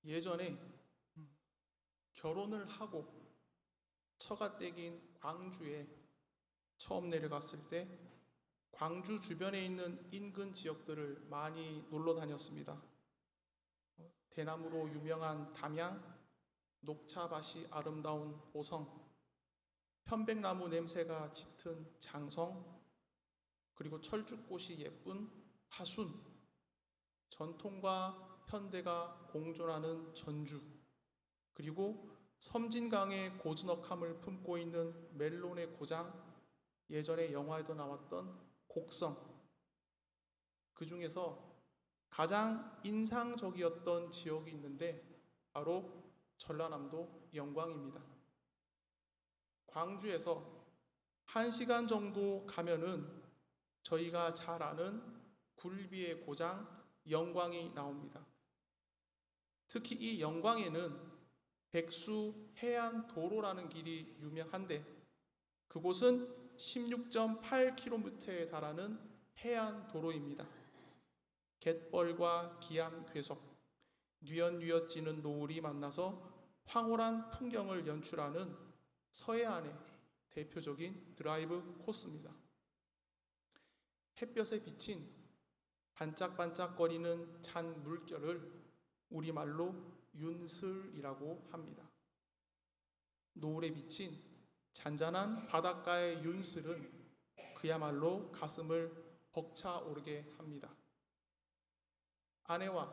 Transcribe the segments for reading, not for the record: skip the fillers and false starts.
예전에 결혼을 하고 처가댁인 광주에 처음 내려갔을 때 광주 주변에 있는 인근 지역들을 많이 놀러 다녔습니다. 대나무로 유명한 담양, 녹차밭이 아름다운 보성, 편백나무 냄새가 짙은 장성, 그리고 철쭉꽃이 예쁜 화순, 전통과 현대가 공존하는 전주, 그리고 섬진강의 고즈넉함을 품고 있는 멜론의 고장, 예전에 영화에도 나왔던 곡성, 그 중에서 가장 인상적이었던 지역이 있는데 바로 전라남도 영광입니다. 광주에서 1시간 정도 가면은 저희가 잘 아는 굴비의 고장 영광이 나옵니다. 특히 이 영광에는 백수 해안도로라는 길이 유명한데 그곳은 16.8km에 달하는 해안도로입니다. 갯벌과 기암 괴석, 뉘엿뉘엿 지는 노을이 만나서 황홀한 풍경을 연출하는 서해안의 대표적인 드라이브 코스입니다. 햇볕에 비친 반짝반짝거리는 잔 물결을 우리말로 윤슬이라고 합니다. 노을에 비친 잔잔한 바닷가의 윤슬은 그야말로 가슴을 벅차오르게 합니다. 아내와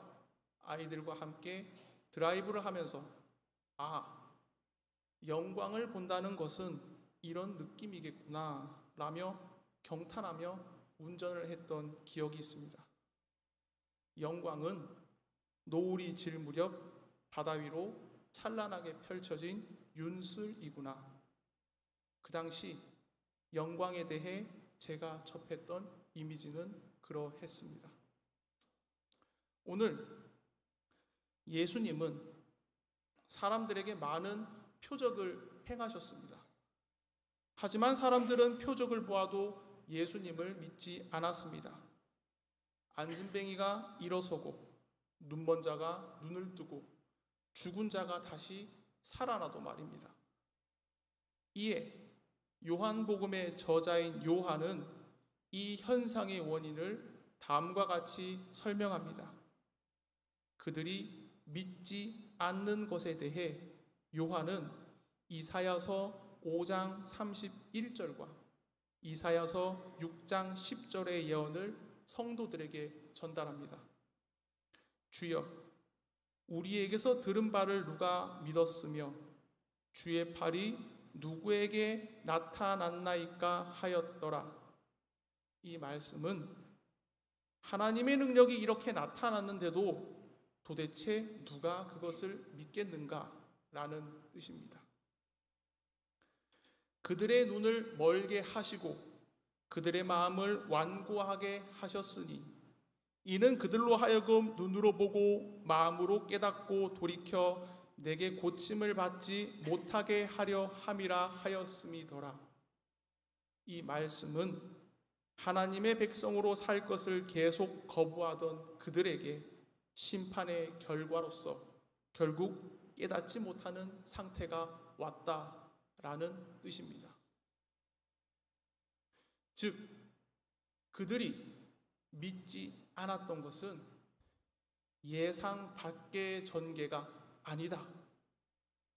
아이들과 함께 드라이브를 하면서 영광을 본다는 것은 이런 느낌이겠구나 라며 경탄하며 운전을 했던 기억이 있습니다. 영광은 노을이 질 무렵 바다 위로 찬란하게 펼쳐진 윤슬이구나. 그 당시 영광에 대해 제가 접했던 이미지는 그러했습니다. 오늘 예수님은 사람들에게 많은 표적을 행하셨습니다. 하지만 사람들은 표적을 보아도 예수님을 믿지 않았습니다. 안진뱅이가 일어서고 눈먼 자가 눈을 뜨고 죽은 자가 다시 살아나도 말입니다. 이에 요한복음의 저자인 요한은 이 현상의 원인을 다음과 같이 설명합니다. 그들이 믿지 않는 것에 대해 요한은 이사야서 5장 31절과 이사야서 6장 10절의 예언을 성도들에게 전달합니다. 주여, 우리에게서 들은 바를 누가 믿었으며 주의 팔이 누구에게 나타났나이까 하였더라. 이 말씀은 하나님의 능력이 이렇게 나타났는데도 도대체 누가 그것을 믿겠는가라는 뜻입니다. 그들의 눈을 멀게 하시고 그들의 마음을 완고하게 하셨으니 이는 그들로 하여금 눈으로 보고 마음으로 깨닫고 돌이켜 내게 고침을 받지 못하게 하려 함이라 하였음이더라. 이 말씀은 하나님의 백성으로 살 것을 계속 거부하던 그들에게 심판의 결과로서 결국 깨닫지 못하는 상태가 왔다라는 뜻입니다. 즉, 그들이 믿지 않았던 것은 예상 밖의 전개가 아니다.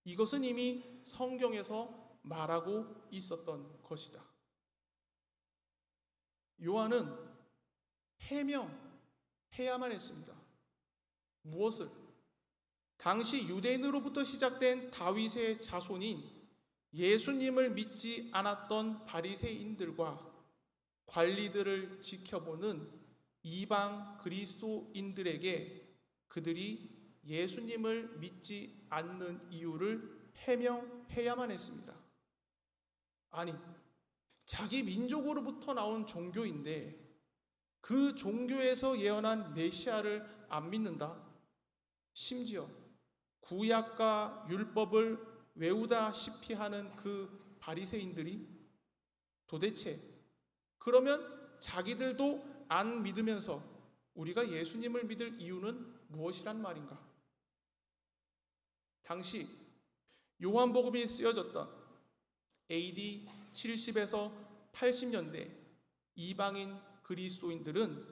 이것은 이미 성경에서 말하고 있었던 것이다. 요한은 해명해야만 했습니다. 무엇을? 당시 유대인으로부터 시작된 다윗의 자손인 예수님을 믿지 않았던 바리새인들과 관리들을 지켜보는 이방 그리스도인들에게 그들이 예수님을 믿지 않는 이유를 해명해야만 했습니다. 아니, 자기 민족으로부터 나온 종교인데 그 종교에서 예언한 메시아를 안 믿는다? 심지어 구약과 율법을 외우다시피 하는 그 바리새인들이 도대체 그러면 자기들도 안 믿으면서 우리가 예수님을 믿을 이유는 무엇이란 말인가? 당시 요한복음이 쓰여졌던 AD 70에서 80년대 이방인 그리스도인들은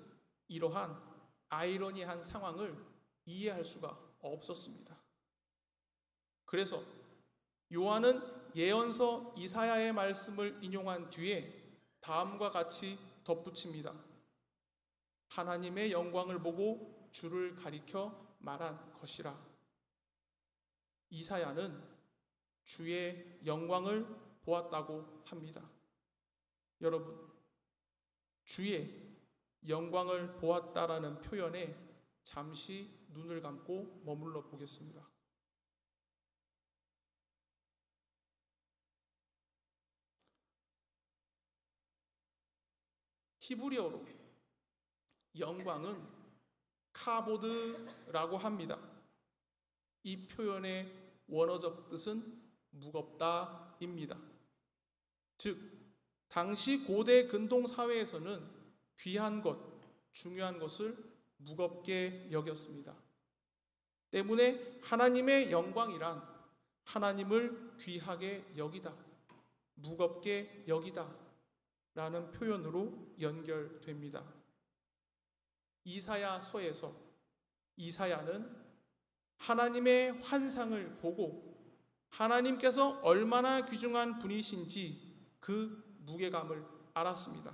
이러한 아이러니한 상황을 이해할 수가 없었습니다. 그래서 요한은 예언서 이사야의 말씀을 인용한 뒤에 다음과 같이 덧붙입니다. 하나님의 영광을 보고 주를 가리켜 말한 것이라. 이사야는 주의 영광을 보았다고 합니다. 여러분, 주의 영광을 보았다라는 표현에 잠시 눈을 감고 머물러 보겠습니다. 히브리어로 영광은 카보드라고 합니다. 이 표현의 원어적 뜻은 무겁다입니다. 즉, 당시 고대 근동 사회에서는 귀한 것, 중요한 것을 무겁게 여겼습니다. 때문에 하나님의 영광이란 하나님을 귀하게 여기다, 무겁게 여기다 라는 표현으로 연결됩니다. 이사야서에서 이사야는 하나님의 환상을 보고 하나님께서 얼마나 귀중한 분이신지 그 무게감을 알았습니다.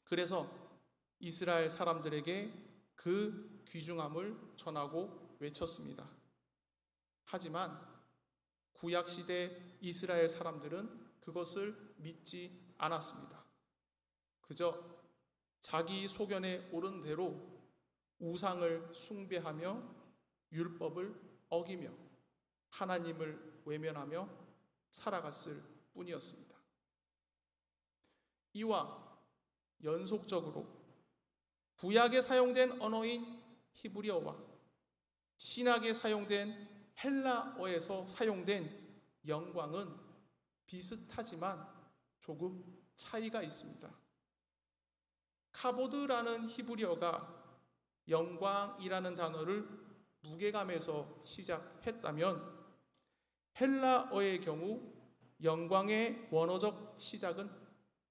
그래서 이스라엘 사람들에게 그 귀중함을 전하고 외쳤습니다. 하지만 구약시대 이스라엘 사람들은 그것을 믿지 않았습니다. 그저 자기 소견에 오른 대로 우상을 숭배하며 율법을 어기며 하나님을 외면하며 살아갔을 뿐이었습니다. 이와 연속적으로 구약에 사용된 언어인 히브리어와 신약에 사용된 헬라어에서 사용된 영광은 비슷하지만 조금 차이가 있습니다. 카보드라는 히브리어가 영광이라는 단어를 무게감에서 시작했다면 헬라어의 경우 영광의 원어적 시작은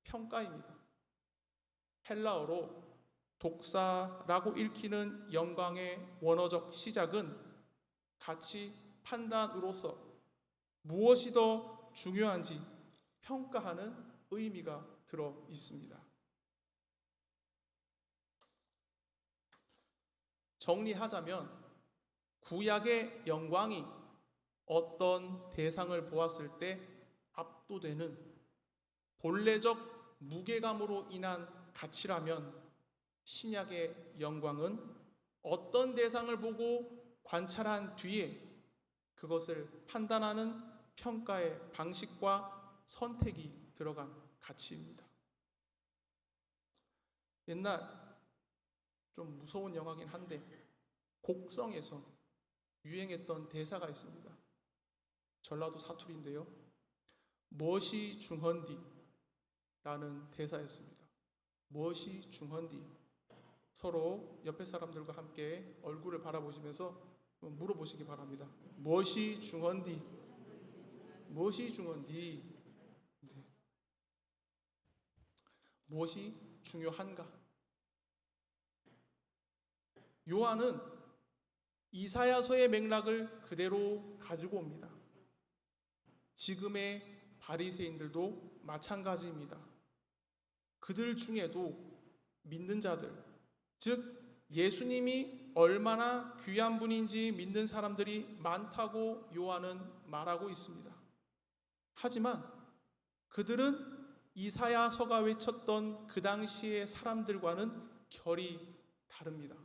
평가입니다. 헬라어로 독사라고 읽히는 영광의 원어적 시작은 가치 판단으로서 무엇이 더 중요한지 평가하는 의미가 들어 있습니다. 정리하자면 구약의 영광이 어떤 대상을 보았을 때 압도되는 본래적 무게감으로 인한 가치라면 신약의 영광은 어떤 대상을 보고 관찰한 뒤에 그것을 판단하는 평가의 방식과 선택이 들어간 가치입니다. 옛날 좀 무서운 영화긴 한데 곡성에서 유행했던 대사가 있습니다. 전라도 사투리인데요. 무엇이 중헌디? 라는 대사였습니다. 무엇이 중헌디? 서로 옆에 사람들과 함께 얼굴을 바라보시면서 물어보시기 바랍니다. 무엇이 중헌디? 무엇이 중헌디? 네. 무엇이 중요한가? 요한은 이사야서의 맥락을 그대로 가지고 옵니다. 지금의 바리새인들도 마찬가지입니다. 그들 중에도 믿는 자들, 즉 예수님이 얼마나 귀한 분인지 믿는 사람들이 많다고 요한은 말하고 있습니다. 하지만 그들은 이사야서가 외쳤던 그 당시의 사람들과는 결이 다릅니다.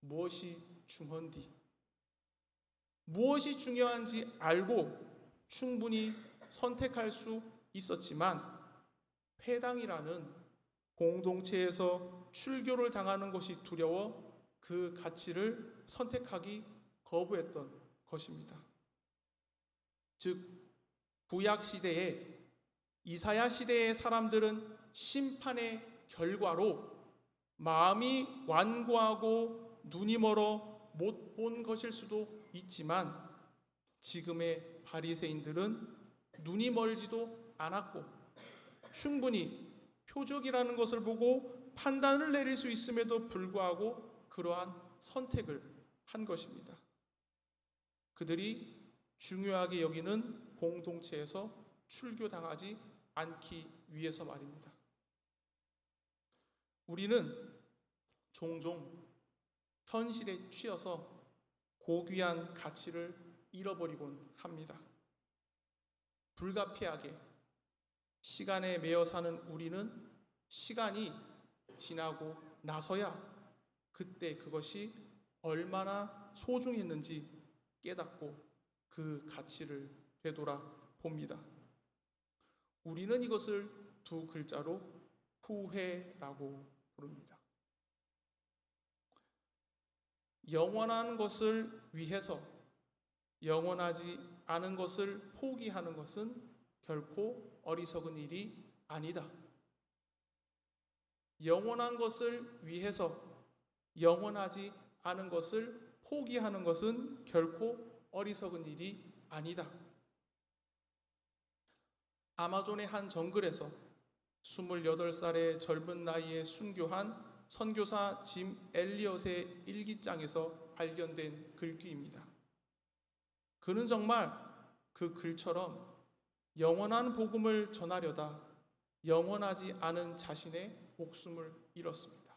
무엇이 중헌디? 무엇이 중요한지 알고 충분히 선택할 수 있었지만 회당이라는 공동체에서 출교를 당하는 것이 두려워 그 가치를 선택하기 거부했던 것입니다. 즉 구약 시대에 이사야 시대의 사람들은 심판의 결과로 마음이 완고하고 눈이 멀어 못 본 것일 수도 있지만 지금의 바리새인들은 눈이 멀지도 않았고 충분히 표적이라는 것을 보고 판단을 내릴 수 있음에도 불구하고 그러한 선택을 한 것입니다. 그들이 중요하게 여기는 공동체에서 출교당하지 않기 위해서 말입니다. 우리는 종종 현실에 취해서 고귀한 가치를 잃어버리곤 합니다. 불가피하게 시간에 매여 사는 우리는 시간이 지나고 나서야 그때 그것이 얼마나 소중했는지 깨닫고 그 가치를 되돌아 봅니다. 우리는 이것을 두 글자로 후회라고 부릅니다. 영원한 것을 위해서 영원하지 않은 것을 포기하는 것은 결코 어리석은 일이 아니다. 영원한 것을 위해서 영원하지 않은 것을 포기하는 것은 결코 어리석은 일이 아니다. 아마존의 한 정글에서 28살의 젊은 나이에 순교한 선교사 짐 엘리엇의 일기장에서 발견된 글귀입니다. 그는 정말 그 글처럼 영원한 복음을 전하려다 영원하지 않은 자신의 목숨을 잃었습니다.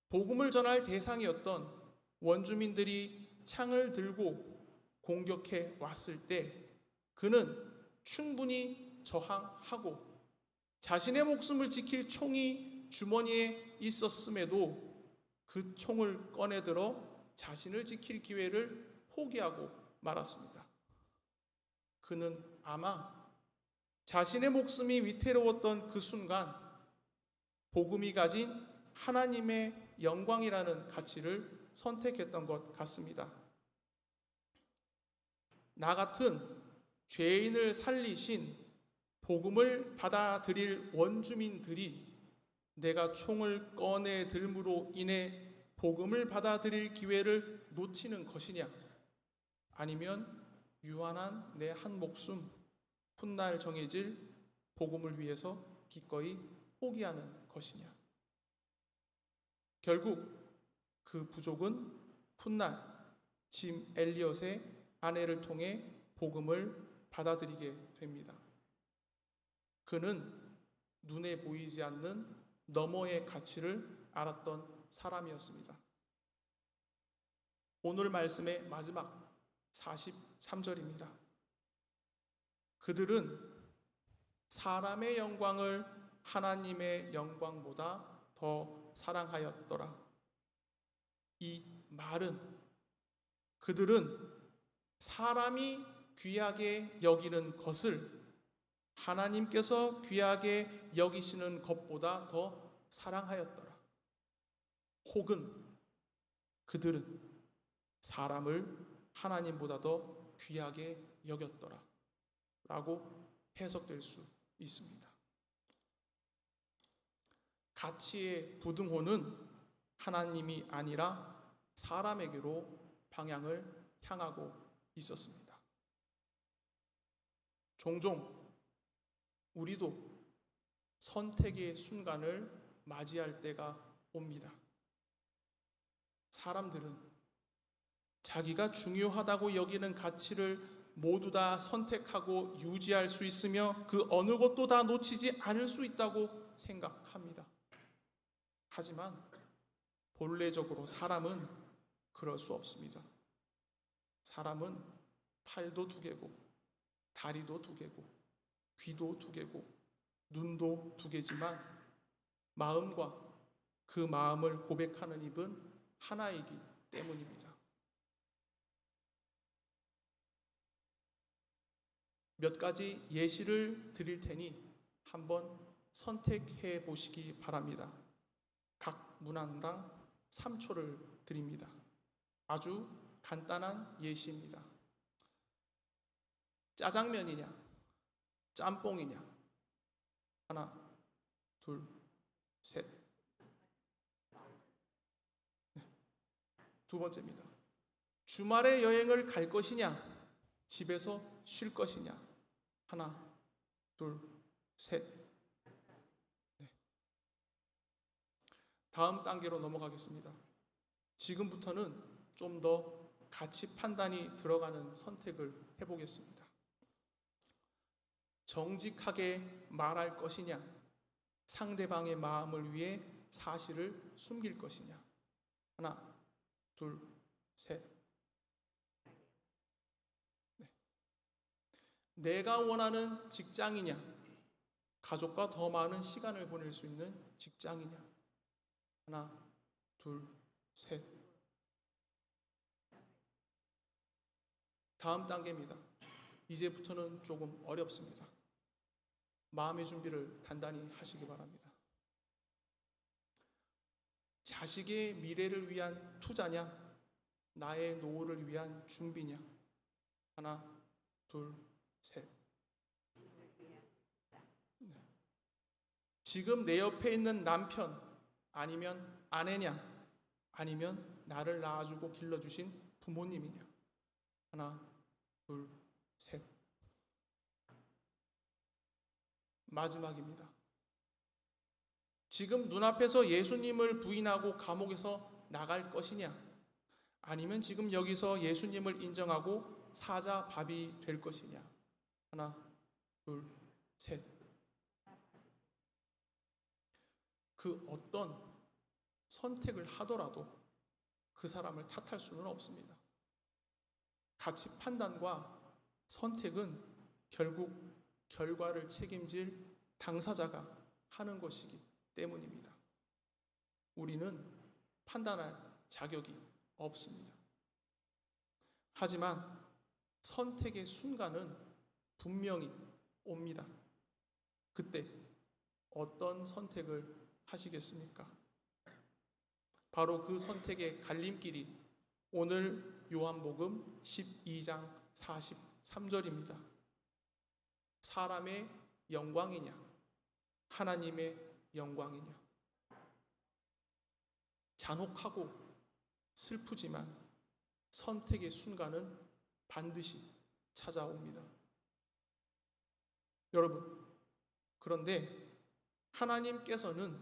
복음을 전할 대상이었던 원주민들이 창을 들고 공격해 왔을 때 그는 충분히 저항하고 자신의 목숨을 지킬 총이 주머니에 있었음에도 그 총을 꺼내들어 자신을 지킬 기회를 포기하고 말았습니다. 그는 아마 자신의 목숨이 위태로웠던 그 순간 복음이 가진 하나님의 영광이라는 가치를 선택했던 것 같습니다. 나 같은 죄인을 살리신 복음을 받아들일 원주민들이 내가 총을 꺼내 들므로 인해 복음을 받아들일 기회를 놓치는 것이냐, 아니면 유한한 내 한 목숨 훗날 정해질 복음을 위해서 기꺼이 포기하는 것이냐. 결국 그 부족은 훗날 짐 엘리엇의 아내를 통해 복음을 받아들이게 됩니다. 그는 눈에 보이지 않는 너머의 가치를 알았던 사람이었습니다. 오늘 말씀의 마지막 43절입니다. 그들은 사람의 영광을 하나님의 영광보다 더 사랑하였더라. 이 말은 그들은 사람이 귀하게 여기는 것을 하나님께서 귀하게 여기시는 것보다 더 사랑하였더라. 혹은 그들은 사람을 하나님보다 더 귀하게 여겼더라 라고 해석될 수 있습니다. 가치의 부등호는 하나님이 아니라 사람에게로 방향을 향하고 있었습니다. 종종 우리도 선택의 순간을 맞이할 때가 옵니다. 사람들은 자기가 중요하다고 여기는 가치를 모두 다 선택하고 유지할 수 있으며 그 어느 것도 다 놓치지 않을 수 있다고 생각합니다. 하지만 본래적으로 사람은 그럴 수 없습니다. 사람은 팔도 두 개고 다리도 두 개고 귀도 두 개고 눈도 두 개지만 마음과 그 마음을 고백하는 입은 하나이기 때문입니다. 몇 가지 예시를 드릴 테니 한번 선택해 보시기 바랍니다. 각 문항당 3초를 드립니다. 아주 간단한 예시입니다. 짜장면이냐, 짬뽕이냐? 하나, 둘, 셋. 두 번째입니다. 주말에 여행을 갈 것이냐, 집에서 쉴 것이냐? 하나, 둘, 셋. 네. 다음 단계로 넘어가겠습니다. 지금부터는 좀 더 가치 판단이 들어가는 선택을 해보겠습니다. 정직하게 말할 것이냐? 상대방의 마음을 위해 사실을 숨길 것이냐? 하나, 둘, 셋. 네. 내가 원하는 직장이냐? 가족과 더 많은 시간을 보낼 수 있는 직장이냐? 하나, 둘, 셋. 다음 단계입니다. 이제부터는 조금 어렵습니다. 마음의 준비를 단단히 하시기 바랍니다. 자식의 미래를 위한 투자냐? 나의 노후를 위한 준비냐? 하나, 둘, 셋. 네. 지금 내 옆에 있는 남편 아니면 아내냐? 아니면 나를 낳아주고 길러주신 부모님이냐? 하나, 둘, 셋. 마지막입니다. 지금 눈앞에서 예수님을 부인하고 감옥에서 나갈 것이냐? 아니면 지금 여기서 예수님을 인정하고 사자밥이 될 것이냐? 하나, 둘, 셋. 그 어떤 선택을 하더라도 그 사람을 탓할 수는 없습니다. 가치 판단과 선택은 결국 결과를 책임질 당사자가 하는 것이기 때문입니다. 우리는 판단할 자격이 없습니다. 하지만 선택의 순간은 분명히 옵니다. 그때 어떤 선택을 하시겠습니까? 바로 그 선택의 갈림길이 오늘 요한복음 12장 43절입니다. 사람의 영광이냐? 하나님의 영광이냐? 잔혹하고 슬프지만 선택의 순간은 반드시 찾아옵니다. 여러분, 그런데 하나님께서는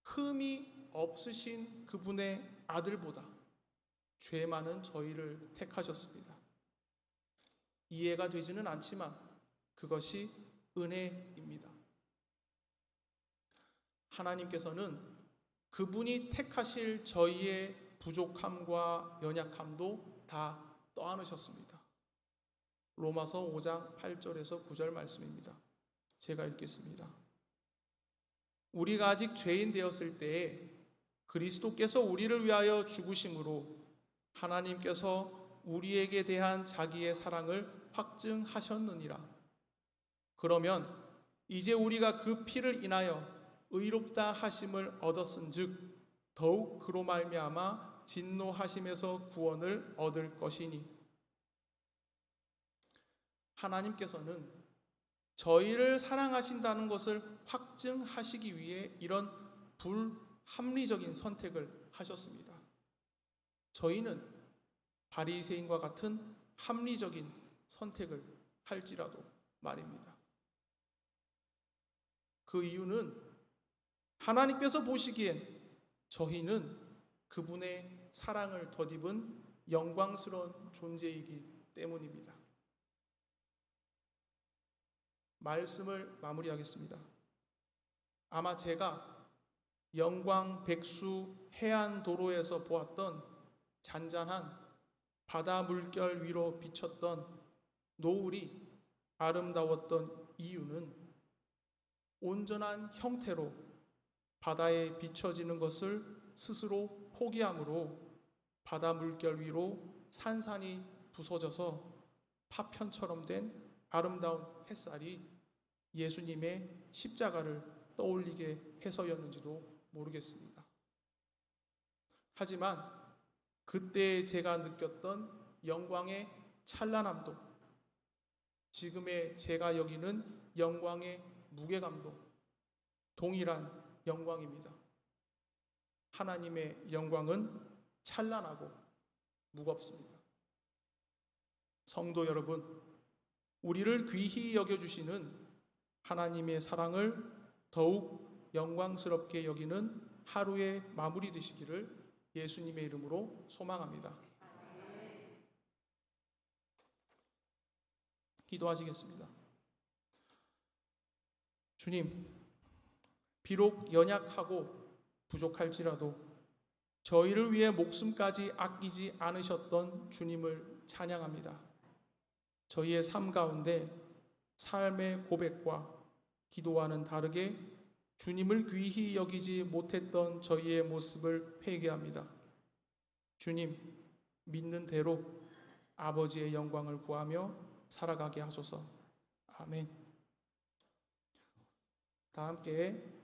흠이 없으신 그분의 아들보다 죄 많은 저희를 택하셨습니다. 이해가 되지는 않지만 그것이 은혜입니다. 하나님께서는 그분이 택하실 저희의 부족함과 연약함도 다 떠안으셨습니다. 로마서 5장 8절에서 9절 말씀입니다. 제가 읽겠습니다. 우리가 아직 죄인 되었을 때에 그리스도께서 우리를 위하여 죽으심으로 하나님께서 우리에게 대한 자기의 사랑을 확증하셨느니라. 그러면 이제 우리가 그 피를 인하여 의롭다 하심을 얻었은즉 더욱 그로 말미암아 진노하심에서 구원을 얻을 것이니. 하나님께서는 저희를 사랑하신다는 것을 확증하시기 위해 이런 불합리적인 선택을 하셨습니다. 저희는 바리새인과 같은 합리적인 선택을 할지라도 말입니다. 그 이유는 하나님께서 보시기엔 저희는 그분의 사랑을 덧입은 영광스러운 존재이기 때문입니다. 말씀을 마무리하겠습니다. 아마 제가 영광 백수 해안 도로에서 보았던 잔잔한 바다 물결 위로 비쳤던 노을이 아름다웠던 이유는 온전한 형태로 바다에 비춰지는 것을 스스로 포기함으로 바다 물결 위로 산산이 부서져서 파편처럼 된 아름다운 햇살이 예수님의 십자가를 떠올리게 해서였는지도 모르겠습니다. 하지만 그때 제가 느꼈던 영광의 찬란함도 지금의 제가 여기는 영광의 무게감도 동일한 영광입니다. 하나님의 영광은 찬란하고 무겁습니다. 성도 여러분, 우리를 귀히 여겨주시는 하나님의 사랑을 더욱 영광스럽게 여기는 하루의 마무리 되시기를 예수님의 이름으로 소망합니다. 기도하시겠습니다. 주님, 비록 연약하고 부족할지라도 저희를 위해 목숨까지 아끼지 않으셨던 주님을 찬양합니다. 저희의 삶 가운데 삶의 고백과 기도와는 다르게 주님을 귀히 여기지 못했던 저희의 모습을 회개합니다. 주님, 믿는 대로 아버지의 영광을 구하며 살아가게 하소서. 아멘. 다 함께